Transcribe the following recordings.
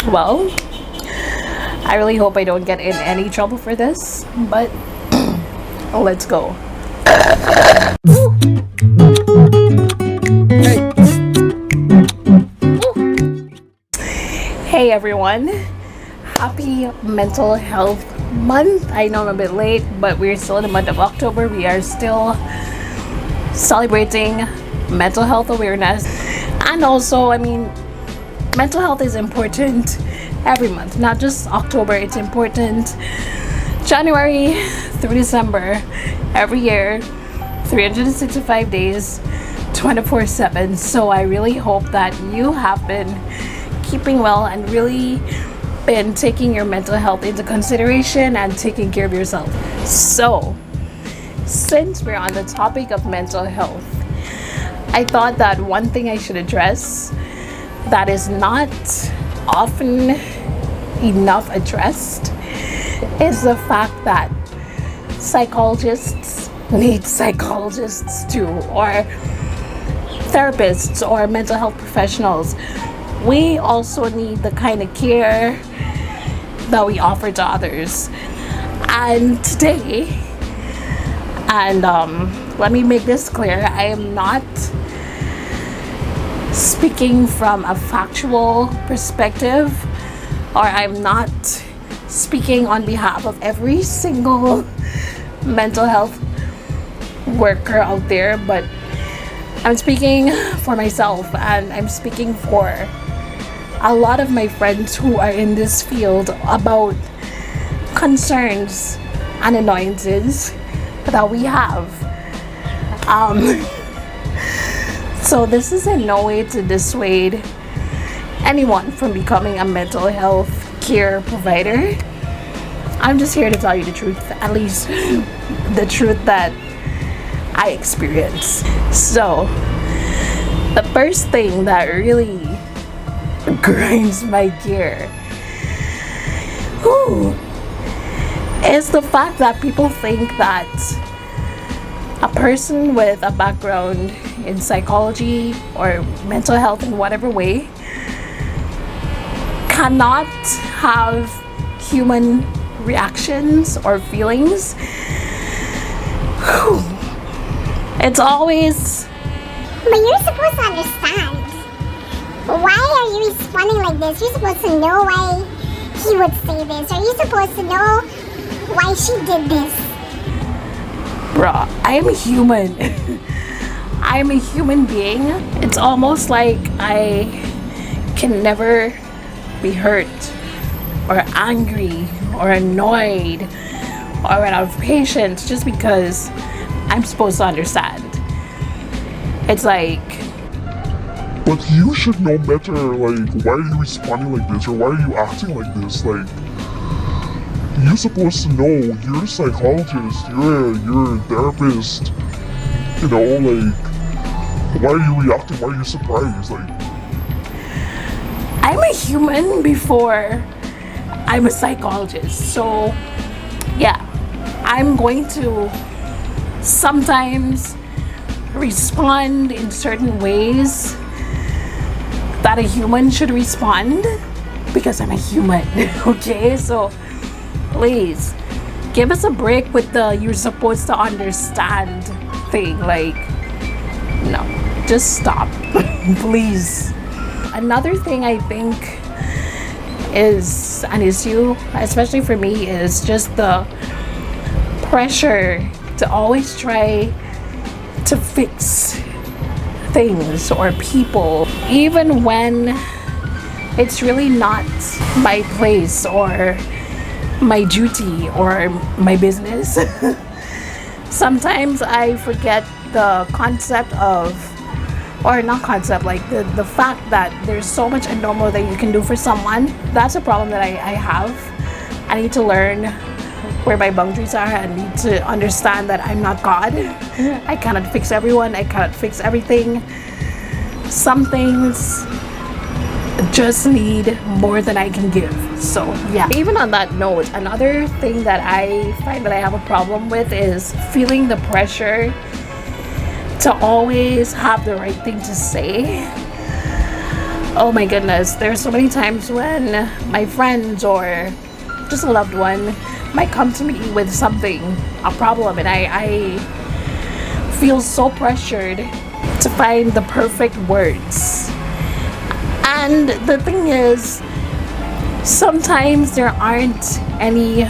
Well, I really hope I don't get in any trouble for this, but let's go. Hey everyone, happy mental health month. I know I'm a bit late, but we're still in the month of October. We are still celebrating mental health awareness. And also, mental health is important every month, not just October. It's important January through December, every year, 365 days, 24/7. So I really hope that you have been keeping well and really been taking your mental health into consideration and taking care of yourself. So, since we're on the topic of mental health, I thought that one thing I should address that is not often enough addressed is the fact that psychologists need psychologists too, or therapists or mental health professionals. We also need the kind of care that we offer to others. And today, let me make this clear, I am not speaking from a factual perspective, or I'm not speaking on behalf of every single mental health worker out there, but I'm speaking for myself, and I'm speaking for a lot of my friends who are in this field about concerns and annoyances that we have. So this is in no way to dissuade anyone from becoming a mental health care provider. I'm just here to tell you the truth, at least the truth that I experience. So the first thing that really grinds my gear is the fact that people think that a person with a background in psychology or mental health in whatever way cannot have human reactions or feelings. It's always, but you're supposed to understand. Why are you responding like this? You're supposed to know why he would say this. Or you're supposed to know why she did this. bruh, I am a human. I am a human being. It's almost like I can never be hurt or angry or annoyed or out of patience just because I'm supposed to understand. It's like, but you should know better, like, why are you responding like this, or why are you acting like this? Like, you're supposed to know, you're a psychologist, you're a therapist, you know, like, why are you reacting, why are you surprised, like? I'm a human before I'm a psychologist, so yeah, I'm going to sometimes respond in certain ways that a human should respond because I'm a human. Okay, so please give us a break with the you're supposed to understand thing. Like, no, just stop. Please. Another thing I think is an issue, especially for me, is just the pressure to always try to fix things or people, even when it's really not my place or my duty or my business. Sometimes I forget the concept of, or not concept, like the fact that there's so much abnormal that you can do for someone. That's a problem that I have. I need to learn where my boundaries are. I need to understand that I'm not God. I cannot fix everyone. I cannot fix everything. Some things just need more than I can give. So yeah. Even on that note, another thing that I find that I have a problem with is feeling the pressure to always have the right thing to say. Oh my goodness, there's so many times when my friends or just a loved one might come to me with something, a problem, and I feel so pressured to find the perfect words. And the thing is, sometimes there aren't any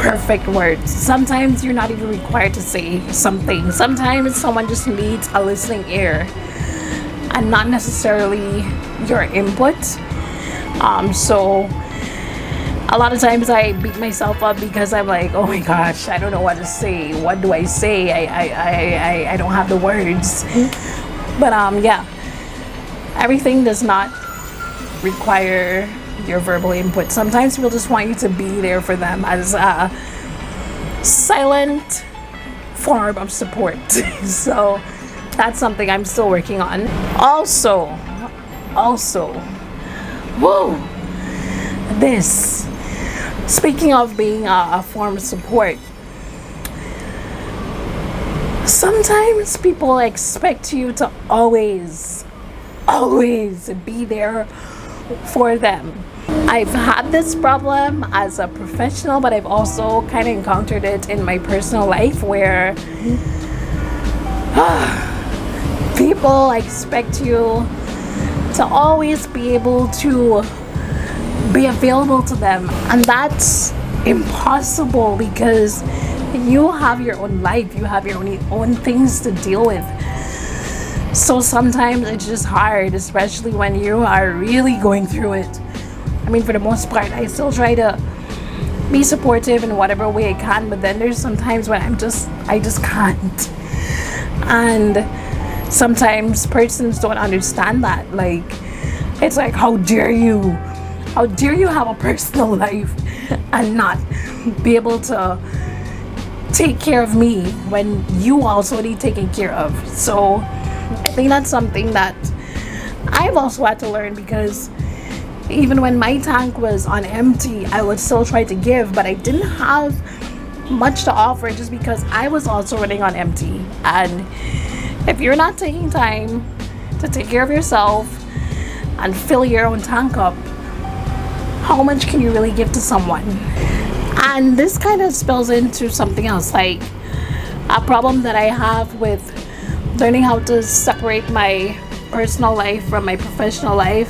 perfect words. Sometimes you're not even required to say something. Sometimes someone just needs a listening ear and not necessarily your input. So a lot of times I beat myself up because I'm like, oh my gosh, I don't know what to say. What do I say? I don't have the words. But yeah, everything does not require your verbal input. Sometimes people just want you to be there for them as a silent form of support. So that's something I'm still working on. Also, whoa, this, speaking of being a form of support, sometimes people expect you to always be there for them. I've had this problem as a professional, but I've also kind of encountered it in my personal life where people expect you to always be able to be available to them, and that's impossible because you have your own life, you have your own things to deal with. So sometimes it's just hard, especially when you are really going through it. I mean, for the most part, I still try to be supportive in whatever way I can, but then there's sometimes when I just can't. And sometimes persons don't understand that. Like, it's like, how dare you have a personal life and not be able to take care of me when you also need taken care of. So I think that's something that I've also had to learn, because even when my tank was on empty, I would still try to give, but I didn't have much to offer just because I was also running on empty. And if you're not taking time to take care of yourself and fill your own tank up, how much can you really give to someone? And this kind of spills into something else, like a problem that I have with learning how to separate my personal life from my professional life,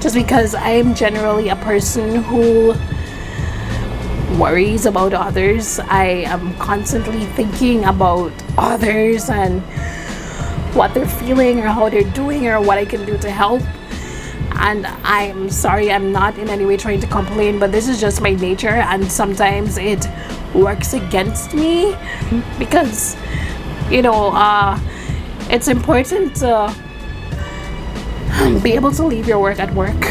just because I am generally a person who worries about others. I am constantly thinking about others and what they're feeling or how they're doing or what I can do to help. And I'm sorry, I'm not in any way trying to complain, but this is just my nature, and sometimes it works against me because, it's important to be able to leave your work at work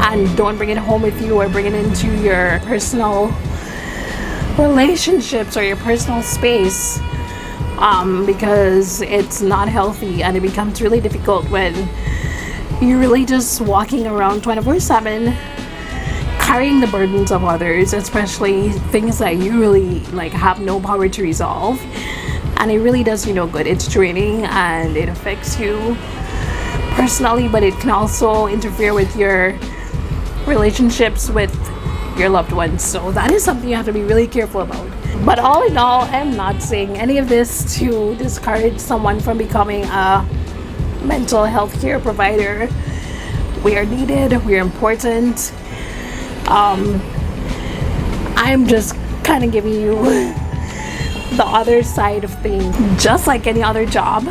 and don't bring it home with you or bring it into your personal relationships or your personal space, because it's not healthy, and it becomes really difficult when you're really just walking around 24/7 carrying the burdens of others, especially things that you really have no power to resolve. And it really does you no good. It's draining and it affects you personally, but it can also interfere with your relationships with your loved ones. So that is something you have to be really careful about. But all in all, I'm not saying any of this to discourage someone from becoming a mental health care provider. We are needed, we are important. I'm just kind of giving you the other side of things. Just like any other job,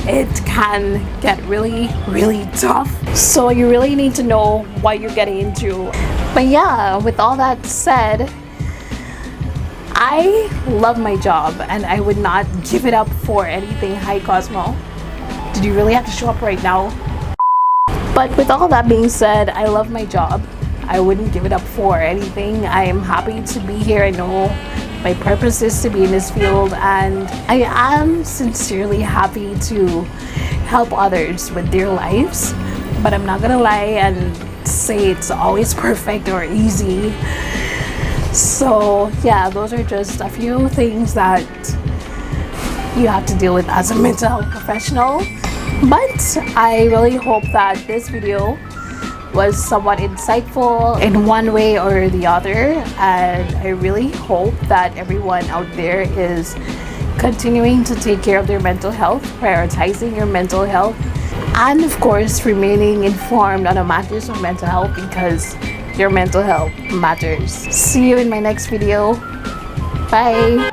it can get really, really tough. So you really need to know what you're getting into. But yeah, with all that said, I love my job and I would not give it up for anything. Hi, Cosmo. Did you really have to show up right now? But with all that being said, I love my job. I wouldn't give it up for anything. I am happy to be here. I know my purpose is to be in this field, and I am sincerely happy to help others with their lives. But I'm not gonna lie and say it's always perfect or easy. So yeah, those are just a few things that you have to deal with as a mental health professional. But I really hope that this video was somewhat insightful in one way or the other, and I really hope that everyone out there is continuing to take care of their mental health, prioritizing your mental health, and of course remaining informed on the matters of mental health, because your mental health matters. See you in my next video. Bye.